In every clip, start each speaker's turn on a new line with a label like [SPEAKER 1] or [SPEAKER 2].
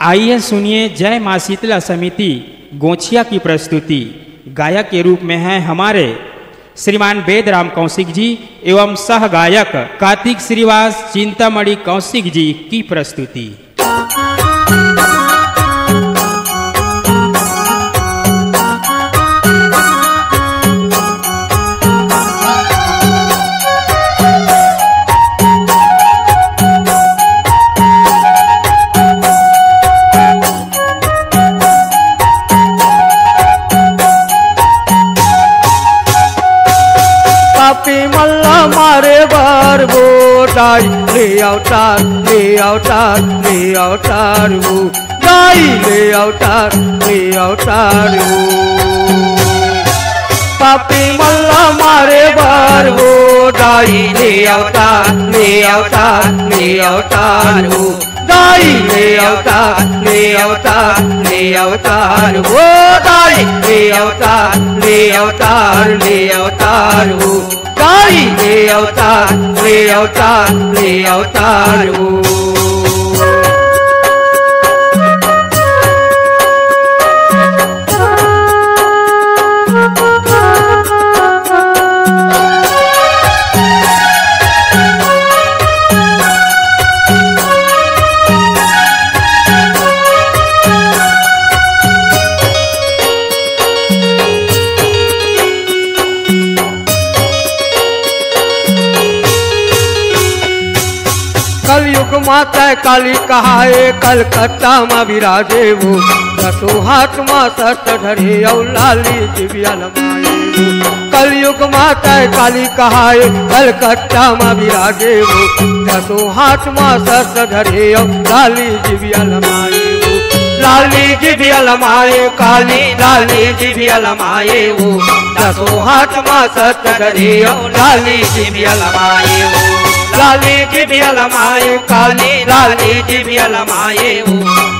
[SPEAKER 1] आइए सुनिए जय मां शीतला समिति गोछिया की प्रस्तुति। गायक के रूप में हैं हमारे श्रीमान वेदराम कौशिक जी एवं सह गायक कार्तिक श्रीवास चिंतामणि कौशिक जी की प्रस्तुति।
[SPEAKER 2] मल्ला मारे बार बोटाई ले अवतार ले अवतार ले अवतार हो गाई ले अवतार हो पापी मल्ला मारे बार बोटाई ले अवतार हो गाई ले अवतार हो गाई ले अवतार हो गाई ले अवतार हो। कलयुग माता काली कहाए कलकत्ता में विराजे वो दसों हाथ माँ सत धरे और लाली दिव्या लमाए वो। कलयुग माता काली कहाए कलकत्ता में विराजे वो दसों हाथ माँ सत धरे और लाली दिव्या लमाए वो। लाली दिव्या लमाए काली लाली दिव्या लमाए वो दसों हाथ माँ सत धरे और लाली दिव्या लमाए वो। लाली दिव्या लमाए काली लाली दिव्या लमाए वो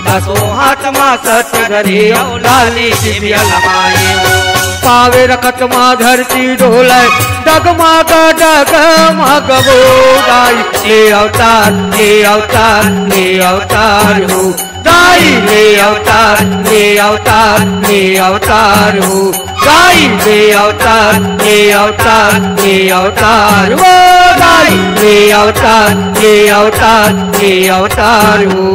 [SPEAKER 2] दसों हाथ माँ सत्य धरे लाली दिव्या लमाए वो। पावे रखत माँ धरती डोले डगमग डगमग बोलाई ले अवतार हो गाई ले अवतार हो गाई ले अवतार हो गाई ले अवतार हो।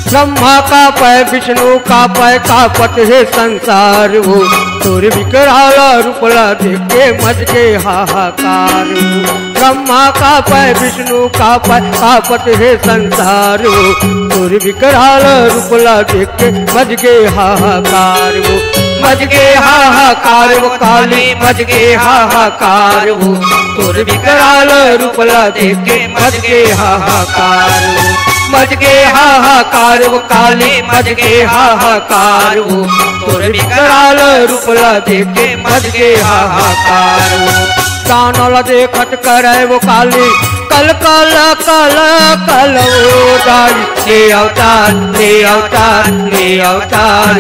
[SPEAKER 2] ब्रह्मा का पै विष्णु का पै कापत है संसार हो तुर विकराला रूपला देख के मच के हाहाकार हो। ब्रह्मा का पै विष्णु का पै कापत है संसार हो तुर विकराला रूपला देख के मच के हाहाकार हो। मच के हाहाकार वो काली मच के हाहाकार हो तुर विकराला रूपला देख के मच के हाहाकार हो। मच के हाहाकार वो काली मच के हाहाकार हो तुर विकराल रूपला देख के मच के हाहाकार हो। कानोला देखत करे वो काली कल कल कल कल हो गाई ले अवतार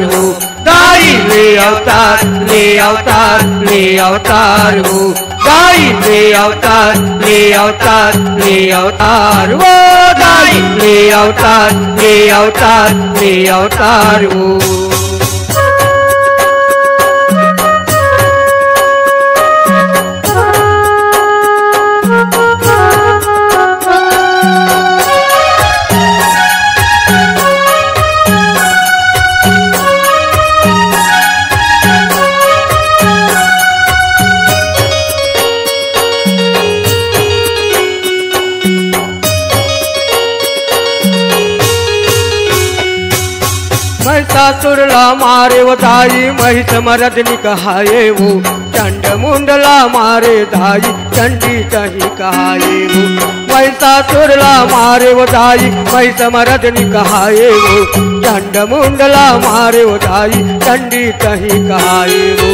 [SPEAKER 2] हो गाई ले अवतार हो गाई ले अवतार हो गाई ले अवतार हो। महिषासुरला मारे वो दाई महिष मरदनी कहाए वो चंड मुंडला मारे दाई चंडी कही कहाए वो। महिषासुरला मारे वो दाई महिष मरदनी कहाए वो चंड मुंडला मारे वो दाई चंडी तही कहाए वो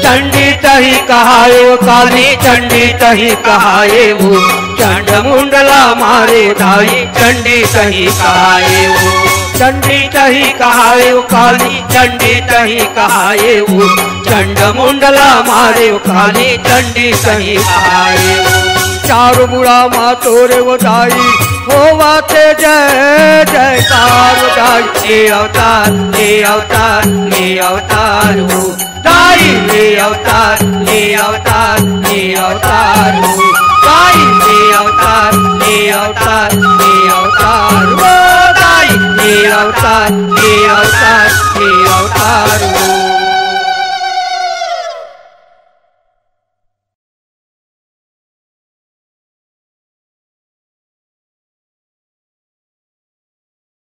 [SPEAKER 2] चंडी तही कहाए वो काली चंडी तही कहाए वो चंड मुंडला मारे दाई चंडी तही कहाए वो चंडी तही कहाए वो काली चंडी तही कहाए वो चंड मुंडला मारे वो काली चंडी तही कहाए वो चारों बुढ़ा माँ तोरे वो दाई हो वाते जय जयकार दाई ले अवतार ले अवतार ले अवतार हो दाई ले अवतार ले अवतार ले अवतार हो दाई ले अवतार ले अवतार ले अवतार हो दाई ले अवतार ले अवतार ले अवतार